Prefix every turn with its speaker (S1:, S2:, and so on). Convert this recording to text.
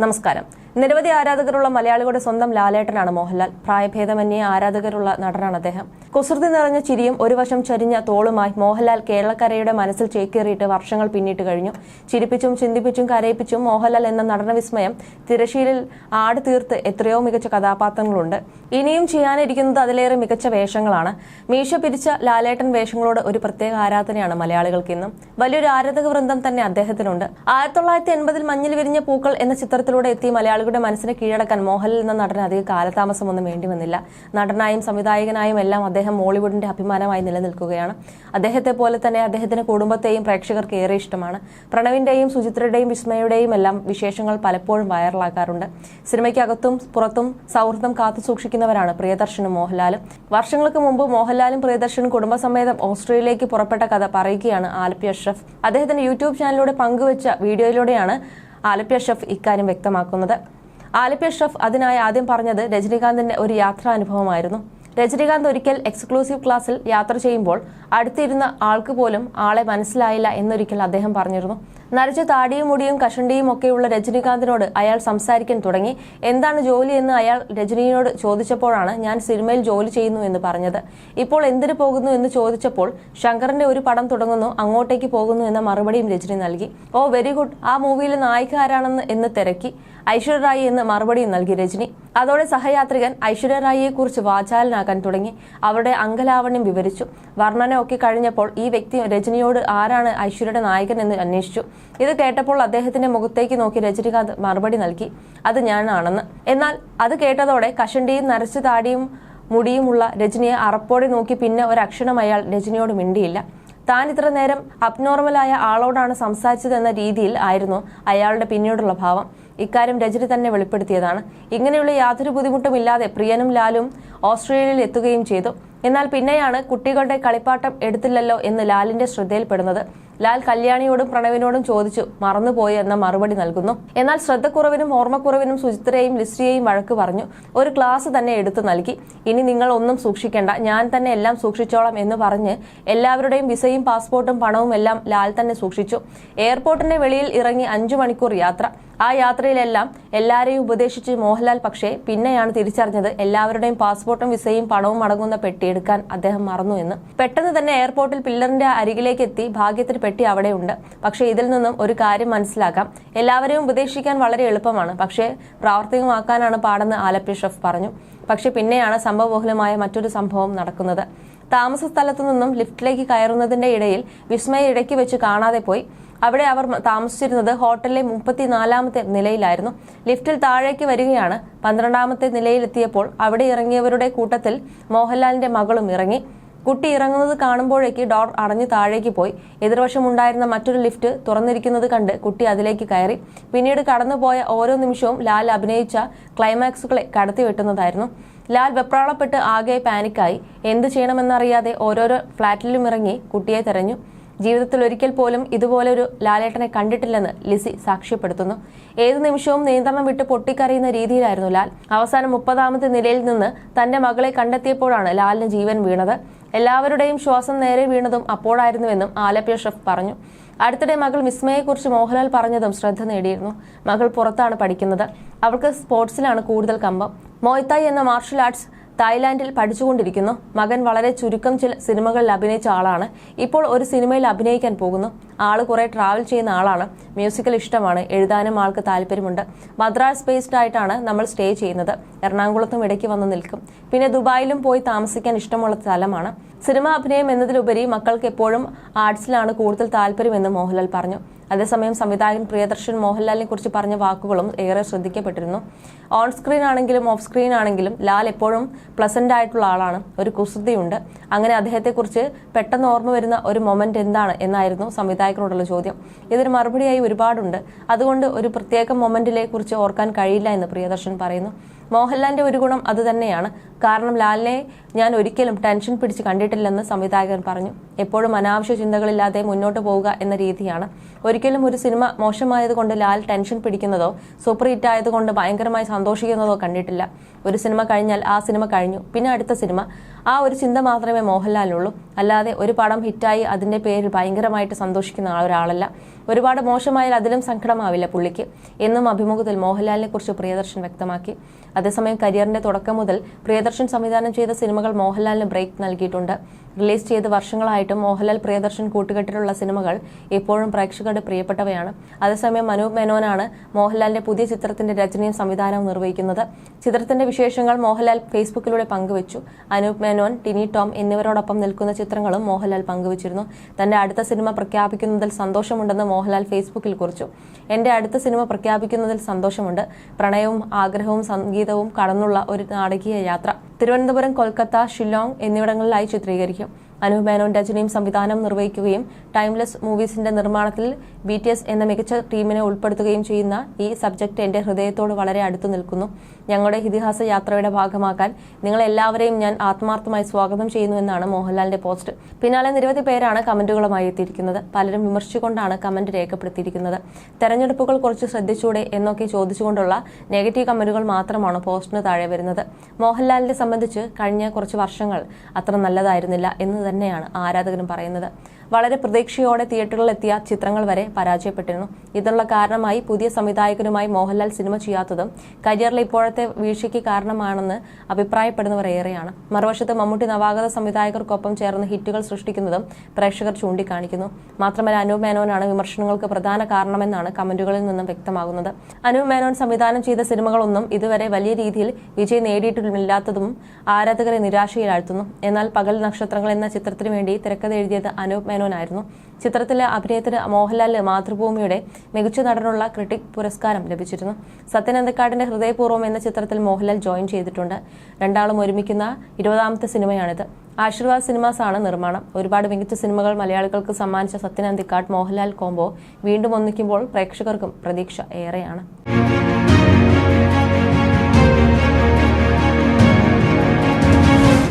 S1: നമസ്കാരം. നിരവധി ആരാധകരുള്ള മലയാളികളുടെ സ്വന്തം ലാലേട്ടനാണ് മോഹൻലാൽ. പ്രായഭേദമന്യേ ആരാധകരുള്ള നടനാണ് അദ്ദേഹം. കുസൃതി നിറഞ്ഞ ചിരിയും ഒരു വശം ചരിഞ്ഞ തോളുമായി മോഹൻലാൽ കേരളക്കരയുടെ മനസ്സിൽ ചേക്കേറിയിട്ട് വർഷങ്ങൾ പിന്നിട്ട് കഴിഞ്ഞു. ചിരിപ്പിച്ചും ചിന്തിപ്പിച്ചും കരയിപ്പിച്ചും മോഹൻലാൽ എന്ന നടന വിസ്മയം തിരശീലിൽ ആട് തീർത്ത് എത്രയോ മികച്ച കഥാപാത്രങ്ങളുണ്ട്. ഇനിയും ചെയ്യാനിരിക്കുന്നത് അതിലേറെ മികച്ച വേഷങ്ങളാണ്. മീശ പിരിച്ച ലാലേട്ടൻ വേഷങ്ങളോട് ഒരു പ്രത്യേക ആരാധനയാണ് മലയാളികൾക്ക് ഇന്നും. വലിയൊരു ആരാധക വൃന്ദം തന്നെ അദ്ദേഹത്തിനുണ്ട്. 1980 മഞ്ഞിൽ വിരിഞ്ഞ പൂക്കൾ എന്ന ചിത്രത്തിലൂടെ എത്തി മലയാളികളുടെ മനസ്സിനെ കീഴടക്കാൻ മോഹൻലാൽ എന്ന നടന് അധിക കാലതാമസമൊന്നും വേണ്ടി വന്നില്ല. നടനായും സംവിധായകനായും എല്ലാം അദ്ദേഹം മോളിവുഡിന്റെ അഭിമാനമായി നിലനിൽക്കുകയാണ്. അദ്ദേഹത്തെ പോലെ തന്നെ അദ്ദേഹത്തിന്റെ കുടുംബത്തെയും പ്രേക്ഷകർക്ക് ഏറെ ഇഷ്ടമാണ്. പ്രണവിന്റെയും സുചിത്രയുടെയും വിസ്മയുടെയും എല്ലാം വിശേഷങ്ങൾ പലപ്പോഴും വൈറലാക്കാറുണ്ട്. സിനിമയ്ക്കകത്തും പുറത്തും സൗഹൃദം കാത്തു സൂക്ഷിക്കുന്നവരാണ് പ്രിയദർശനും മോഹൻലാലും. വർഷങ്ങൾക്ക് മുമ്പ് മോഹൻലാലും പ്രിയദർശനും കുടുംബസമേതം ഓസ്ട്രേലിയയിലേക്ക് പുറപ്പെട്ട കഥ പറയുകയാണ് ആലപ്പി അഷ്റഫ്. അദ്ദേഹത്തിന്റെ യൂട്യൂബ് ചാനലിലൂടെ പങ്കുവച്ച വീഡിയോയിലൂടെയാണ് ആലപ്പി അഷ്റഫ് ഇക്കാര്യം വ്യക്തമാക്കുന്നത്. ആലപ്പി അഷ്റഫ് അതിനായി ആദ്യം പറഞ്ഞത് രജനീകാന്തിന്റെ ഒരു യാത്രാനുഭവമായിരുന്നു. രജനീകാന്ത് ഒരിക്കൽ എക്സ്ക്ലൂസീവ് ക്ലാസ്സിൽ യാത്ര ചെയ്യുമ്പോൾ അടുത്തിരുന്ന ആൾക്ക് പോലും ആളെ മനസ്സിലായില്ല എന്നൊരിക്കൽ അദ്ദേഹം പറഞ്ഞിരുന്നു. നരച്ച താടിയും മുടിയും കഷണ്ടിയും ഒക്കെയുള്ള രജനീകാന്തിനോട് അയാൾ സംസാരിക്കാൻ തുടങ്ങി. എന്താണ് ജോലി എന്ന് അയാൾ രജനിയോട് ചോദിച്ചപ്പോഴാണ് ഞാൻ സിനിമയിൽ ജോലി ചെയ്യുന്നു എന്ന് പറഞ്ഞത്. ഇപ്പോൾ എന്തിനു പോകുന്നു എന്ന് ചോദിച്ചപ്പോൾ ശങ്കറിന്റെ ഒരു പടം തുടങ്ങുന്നു, അങ്ങോട്ടേക്ക് പോകുന്നു എന്ന മറുപടിയും രജനി നൽകി. ഓ വെരി ഗുഡ്, ആ മൂവിയിലെ നായിക ആരാണെന്ന് എന്ന് തിരക്കി. ഐശ്വര്യ റായി എന്ന് മറുപടിയും നൽകി രജനി. അതോടെ സഹയാത്രികൻ ഐശ്വര്യ റായിയെ കുറിച്ച് വാചാലനാക്കാൻ തുടങ്ങി. അവരുടെ അംഗലാവണ്യം വിവരിച്ചു. വർണ്ണന ഒക്കെ കഴിഞ്ഞപ്പോൾ ഈ വ്യക്തി രജനിയോട് ആരാണ് ഐശ്വര്യയുടെ നായകൻ എന്ന് അന്വേഷിച്ചു. ഇത് കേട്ടപ്പോൾ അദ്ദേഹത്തിന്റെ മുഖത്തേക്ക് നോക്കി രജനികാന്ത് മറുപടി നൽകി, അത് ഞാനാണെന്ന്. എന്നാൽ അത് കേട്ടതോടെ കഷണ്ടിയും നരച്ച താടിയും മുടിയുമുള്ള രജനിയെ അറപ്പോടെ നോക്കി പിന്നെ ഒരക്ഷരം അയാൾ രജനിയോട് മിണ്ടിയില്ല. താൻ ഇത്ര നേരം അബ്നോർമലായ ആളോടാണ് സംസാരിച്ചതെന്ന രീതിയിൽ ആയിരുന്നു അയാളുടെ പിന്നീടുള്ള ഭാവം. ഇക്കാര്യം രജനി തന്നെ വെളിപ്പെടുത്തിയതാണ്. ഇങ്ങനെയുള്ള യാതൊരു ബുദ്ധിമുട്ടുമില്ലാതെ പ്രിയനും ലാലും ഓസ്ട്രേലിയയിൽ എത്തുകയും ചെയ്തു. എന്നാൽ പിന്നെയാണ് കുട്ടികളുടെ കളിപ്പാട്ടം എടുത്തില്ലല്ലോ എന്ന് ലാലിന്റെ ശ്രദ്ധയിൽപ്പെടുന്നത്. ലാൽ കല്യാണിയോടും പ്രണവിനോടും ചോദിച്ചു, മറന്നുപോയി എന്ന മറുപടി നൽകുന്നു. എന്നാൽ ശ്രദ്ധക്കുറവിനും ഓർമ്മക്കുറവിനും സുചിത്രയെയും ലിസ്റ്റിയെയും വഴക്ക് പറഞ്ഞു. ഒരു ക്ലാസ് തന്നെ എടുത്തു നൽകി. ഇനി നിങ്ങൾ ഒന്നും സൂക്ഷിക്കേണ്ട, ഞാൻ തന്നെ എല്ലാം സൂക്ഷിച്ചോളാം എന്ന് പറഞ്ഞ് എല്ലാവരുടെയും വിസയും പാസ്പോർട്ടും പണവും എല്ലാം ലാൽ തന്നെ സൂക്ഷിച്ചു. എയർപോർട്ടിന്റെ വെളിയിൽ ഇറങ്ങി 5 മണിക്കൂർ യാത്ര. ആ യാത്രയിലെല്ലാം എല്ലാവരെയും ഉപദേശിച്ച് മോഹൻലാൽ പക്ഷേ പിന്നെയാണ് തിരിച്ചറിഞ്ഞത് എല്ലാവരുടെയും പാസ്പോർട്ടും വിസയും പണവും അടങ്ങുന്ന പെട്ടി എടുക്കാൻ അദ്ദേഹം മറന്നു എന്ന്. പെട്ടെന്ന് തന്നെ എയർപോർട്ടിൽ പില്ലറിന്റെ അരികിലേക്ക് എത്തി. ഭാഗ്യത്തിന് പെട്ടി അവിടെയുണ്ട്. പക്ഷേ ഇതിൽ നിന്നും ഒരു കാര്യം മനസ്സിലാക്കാം, എല്ലാവരെയും ഉപദേശിക്കാൻ വളരെ എളുപ്പമാണ്, പക്ഷേ പ്രാവർത്തികമാക്കാനാണ് പാടെന്ന് ആലപ്പി അഷ്റഫ് പറഞ്ഞു. പക്ഷെ പിന്നെയാണ് സംഭവബഹുലമായ മറ്റൊരു സംഭവം നടക്കുന്നത്. താമസ സ്ഥലത്തു നിന്നും ലിഫ്റ്റിലേക്ക് കയറുന്നതിന്റെ ഇടയിൽ വിസ്മയ ഇടയ്ക്ക് വെച്ച് കാണാതെ പോയി. അവിടെ അവർ താമസിച്ചിരുന്നത് ഹോട്ടലിലെ 34ാമത്തെ നിലയിലായിരുന്നു. ലിഫ്റ്റിൽ താഴേക്ക് വരികയാണ്. 12ാമത്തെ നിലയിലെത്തിയപ്പോൾ അവിടെ ഇറങ്ങിയവരുടെ കൂട്ടത്തിൽ മോഹൻലാലിന്റെ മകളും ഇറങ്ങി. കുട്ടി ഇറങ്ങുന്നത് കാണുമ്പോഴേക്ക് ഡോർ അടഞ്ഞു താഴേക്ക് പോയി. എതിർവശമുണ്ടായിരുന്ന മറ്റൊരു ലിഫ്റ്റ് തുറന്നിരിക്കുന്നത് കണ്ട് കുട്ടി അതിലേക്ക് കയറി. പിന്നീട് കടന്നുപോയ ഓരോ നിമിഷവും ലാൽ അഭിനയിച്ച ക്ലൈമാക്സുകളെ കടത്തിവെട്ടുന്നതായിരുന്നു. ലാൽ വെപ്രാളപ്പെട്ട് ആകെ പാനിക്കായി. എന്ത് ചെയ്യണമെന്നറിയാതെ ഓരോരോ ഫ്ളാറ്റിലും ഇറങ്ങി കുട്ടിയെ തെരഞ്ഞു. ജീവിതത്തിൽ ഒരിക്കൽ പോലും ഇതുപോലൊരു ലാലേട്ടനെ കണ്ടിട്ടില്ലെന്ന് ലിസി സാക്ഷ്യപ്പെടുത്തുന്നു. ഏതു നിമിഷവും നിയന്ത്രണം വിട്ട് പൊട്ടിക്കരയുന്ന രീതിയിലായിരുന്നു ലാൽ. അവസാനം 30ാമത്തെ നിലയിൽ നിന്ന് തന്റെ മകളെ കണ്ടെത്തിയപ്പോഴാണ് ലാലിന് ജീവൻ വീണത്. എല്ലാവരുടെയും ശ്വാസം നേരെ വീണതും അപ്പോഴായിരുന്നുവെന്നും ആലപ്പി അഷ്റഫ് പറഞ്ഞു. അടുത്തിടെ മകൾ വിസ്മയെക്കുറിച്ച് മോഹൻലാൽ പറഞ്ഞതും ശ്രദ്ധ നേടിയിരുന്നു. മകൾ പുറത്താണ് പഠിക്കുന്നത്. അവൾക്ക് സ്പോർട്സിലാണ് കൂടുതൽ കമ്പം. മോയ്തായ് എന്ന മാർഷൽ ആർട്സ് തായ്ലാന്റിൽ പഠിച്ചുകൊണ്ടിരിക്കുന്നു. മകൻ വളരെ ചുരുക്കം ചില സിനിമകളിൽ അഭിനയിച്ച ആളാണ്. ഇപ്പോൾ ഒരു സിനിമയിൽ അഭിനയിക്കാൻ പോകുന്നു. ആള് കുറെ ട്രാവൽ ചെയ്യുന്ന ആളാണ്. മ്യൂസിക്കൽ ഇഷ്ടമാണ്. എഴുതാനും ആൾക്ക് താല്പര്യമുണ്ട്. മദ്രാസ് ബേസ്ഡ് ആയിട്ടാണ് നമ്മൾ സ്റ്റേ ചെയ്യുന്നത്. എറണാകുളത്തും ഇടയ്ക്ക് വന്ന് നിൽക്കും. പിന്നെ ദുബായിലും പോയി താമസിക്കാൻ ഇഷ്ടമുള്ള സ്ഥലമാണ്. സിനിമ അഭിനയം എന്നതിലുപരി മക്കൾക്ക് എപ്പോഴും ആർട്സിലാണ് കൂടുതൽ താല്പര്യമെന്ന് മോഹൻലാൽ പറഞ്ഞു. അതേസമയം സംവിധായകൻ പ്രിയദർശൻ മോഹൻലാലിനെ കുറിച്ച് പറഞ്ഞ വാക്കുകളും ഏറെ ശ്രദ്ധിക്കപ്പെട്ടിരുന്നു. ഓൺ സ്ക്രീൻ ആണെങ്കിലും ഓഫ് സ്ക്രീൻ ആണെങ്കിലും ലാൽ എപ്പോഴും പ്ലസന്റ് ആയിട്ടുള്ള ആളാണ്. ഒരു കുസൃതിയുണ്ട്. അങ്ങനെ അദ്ദേഹത്തെക്കുറിച്ച് പെട്ടെന്ന് ഓർമ്മ വരുന്ന ഒരു മൊമെന്റ് എന്താണ് എന്നായിരുന്നു സംവിധായകനോടുള്ള ചോദ്യം. ഇതിന് മറുപടിയായി ഒരുപാടുണ്ട്. അതുകൊണ്ട് ഒരു പ്രത്യേക മൊമെന്റിനെ കുറിച്ച് ഓർക്കാൻ കഴിയില്ല എന്ന് പ്രിയദർശൻ പറയുന്നു. മോഹൻലാലിന്റെ ഒരു ഗുണം അത് തന്നെയാണ്. കാരണം ലാലിനെ ഞാൻ ഒരിക്കലും ടെൻഷൻ പിടിച്ച് കണ്ടിട്ടില്ലെന്ന് സംവിധായകൻ പറഞ്ഞു. എപ്പോഴും അനാവശ്യ ചിന്തകളില്ലാതെ മുന്നോട്ട് പോവുക എന്ന രീതിയാണ്. ഒരിക്കലും ഒരു സിനിമ മോശമായതുകൊണ്ട് ലാൽ ടെൻഷൻ പിടിക്കുന്നതോ സൂപ്പർ ഹിറ്റ് ആയതുകൊണ്ട് ഭയങ്കരമായി സന്തോഷിക്കുന്നതോ കണ്ടിട്ടില്ല. ഒരു സിനിമ കഴിഞ്ഞാൽ ആ സിനിമ കഴിഞ്ഞു, പിന്നെ അടുത്ത സിനിമ. ആ ഒരു ചിന്ത മാത്രമേ മോഹൻലാലിനുള്ളൂ. അല്ലാതെ ഒരു പടം ഹിറ്റായി അതിന്റെ പേരിൽ ഭയങ്കരമായിട്ട് സന്തോഷിക്കുന്ന ഒരാളല്ല. ഒരുപാട് മോശമായാൽ അതിലും സങ്കടമാവില്ല പുള്ളിക്ക് എന്നും അഭിമുഖത്തിൽ മോഹൻലാലിനെ കുറിച്ച് പ്രിയദർശൻ വ്യക്തമാക്കി. അതേസമയം കരിയറിന്റെ തുടക്കം മുതൽ പ്രിയദർശൻ സംവിധാനം ചെയ്ത സിനിമകൾ മോഹൻലാലിന് ബ്രേക്ക് നൽകിയിട്ടുണ്ട്. റിലീസ് ചെയ്ത് വർഷങ്ങളായിട്ടും മോഹൻലാൽ പ്രിയദർശൻ കൂട്ടുകെട്ടിലുള്ള സിനിമകൾ ഇപ്പോഴും പ്രേക്ഷകരുടെ പ്രിയപ്പെട്ടവയാണ്. അതേസമയം അനൂപ് മേനോനാണ് മോഹൻലാലിന്റെ പുതിയ ചിത്രത്തിന്റെ രചനയും സംവിധാനവും നിർവഹിക്കുന്നത്. ചിത്രത്തിന്റെ വിശേഷങ്ങൾ മോഹൻലാൽ ഫേസ്ബുക്കിലൂടെ പങ്കുവച്ചു. അനൂപ് മേനോൻ, ടിനി ടോം എന്നിവരോടൊപ്പം നിൽക്കുന്ന ചിത്രങ്ങളും മോഹൻലാൽ പങ്കുവച്ചിരുന്നു. തന്റെ അടുത്ത സിനിമ പ്രഖ്യാപിക്കുന്നതിൽ സന്തോഷമുണ്ടെന്ന് മോഹൻലാൽ ഫേസ്ബുക്കിൽ കുറിച്ചു. എന്റെ അടുത്ത സിനിമ പ്രഖ്യാപിക്കുന്നതിൽ സന്തോഷമുണ്ട്. പ്രണയവും ആഗ്രഹവും സംഗീതവും കടന്നുള്ള ഒരു നാടകീയ യാത്ര. തിരുവനന്തപുരം, കൊൽക്കത്ത, ഷില്ലോങ് എന്നിവിടങ്ങളിലായി ചിത്രീകരിക്കും. അനൂപ് മേനോൻ രചനയും സംവിധാനം നിർവഹിക്കുകയും ടൈംലെസ് മൂവീസിന്റെ നിർമ്മാണത്തിൽ BTS എന്ന മികച്ച ടീമിനെ ഉൾപ്പെടുത്തുകയും ചെയ്യുന്ന ഈ സബ്ജക്ട് എന്റെ ഹൃദയത്തോട് വളരെ അടുത്തു നിൽക്കുന്നു. ഞങ്ങളുടെ ഇതിഹാസ യാത്രയുടെ ഭാഗമാക്കാൻ നിങ്ങളെല്ലാവരെയും ഞാൻ ആത്മാർത്ഥമായി സ്വാഗതം ചെയ്യുന്നുവെന്നാണ് മോഹൻലാലിന്റെ പോസ്റ്റ്. പിന്നാലെ നിരവധി പേരാണ് കമന്റുകളുമായി എത്തിയിരിക്കുന്നത്. പലരും വിമർശിച്ചുകൊണ്ടാണ് കമന്റ് രേഖപ്പെടുത്തിയിരിക്കുന്നത്. തെരഞ്ഞെടുപ്പുകൾ കുറച്ച് ശ്രദ്ധിച്ചൂടെ എന്നൊക്കെ ചോദിച്ചുകൊണ്ടുള്ള നെഗറ്റീവ് കമന്റുകൾ മാത്രമാണ് പോസ്റ്റിന് താഴെ വരുന്നത്. മോഹൻലാലിനെ സംബന്ധിച്ച് കഴിഞ്ഞ കുറച്ച് വർഷങ്ങൾ അത്ര നല്ലതായിരുന്നില്ല എന്ന് തന്നെയാണ് ആരാധകരും പറയുന്നത്. വളരെ പ്രതീക്ഷയോടെ തിയേറ്ററുകളിലെത്തിയ ചിത്രങ്ങൾ വരെ പരാജയപ്പെട്ടിരുന്നു. ഇതിനുള്ള കാരണമായി പുതിയ സംവിധായകനുമായി മോഹൻലാൽ സിനിമ ചെയ്യാത്തതും കരിയറിലെ ഇപ്പോഴത്തെ വീഴ്ചയ്ക്ക് കാരണമാണെന്ന് അഭിപ്രായപ്പെടുന്നവർ ഏറെയാണ്. മറുവശത്ത് മമ്മൂട്ടി നവാഗത സംവിധായകർക്കൊപ്പം ചേർന്ന് ഹിറ്റുകൾ സൃഷ്ടിക്കുന്നതും പ്രേക്ഷകർ ചൂണ്ടിക്കാണിക്കുന്നു. മാത്രമല്ല അനൂപ് മേനോനാണ് വിമർശനങ്ങൾക്ക് പ്രധാന കാരണമെന്നാണ് കമന്റുകളിൽ നിന്നും വ്യക്തമാകുന്നത്. അനൂപ് മേനോൻ സംവിധാനം ചെയ്ത സിനിമകളൊന്നും ഇതുവരെ വലിയ രീതിയിൽ വിജയം നേടിയിട്ടില്ലാത്തതും ആരാധകരെ നിരാശയിലാഴ്ത്തുന്നു. എന്നാൽ പകൽ നക്ഷത്രങ്ങൾ എന്ന ചിത്രത്തിനു വേണ്ടി തിരക്കഥ എഴുതിയത് അനൂപ് മേനോനായിരുന്നു. ചിത്രത്തിലെ അഭിനയത്തിന് മോഹൻലാലിന് മാതൃഭൂമിയുടെ മികച്ച നടനുള്ള ക്രിട്ടിക് പുരസ്കാരം ലഭിച്ചിരുന്നു. സത്യൻ അന്തിക്കാടിന്റെ ഹൃദയപൂർവ്വം എന്ന ചിത്രത്തിൽ മോഹൻലാൽ ജോയിൻ ചെയ്തിട്ടുണ്ട്. രണ്ടാളും ഒരുമിക്കുന്ന 20ാമത്തെ സിനിമയാണിത്. ആശീർവാദ് സിനിമാസാണ് നിർമ്മാണം. ഒരുപാട് മികച്ച സിനിമകൾ മലയാളികൾക്ക് സമ്മാനിച്ച സത്യൻ അന്തിക്കാട് മോഹൻലാൽ കോംബോ വീണ്ടും ഒന്നിക്കുമ്പോൾ പ്രേക്ഷകർക്കും പ്രതീക്ഷ ഏറെയാണ്.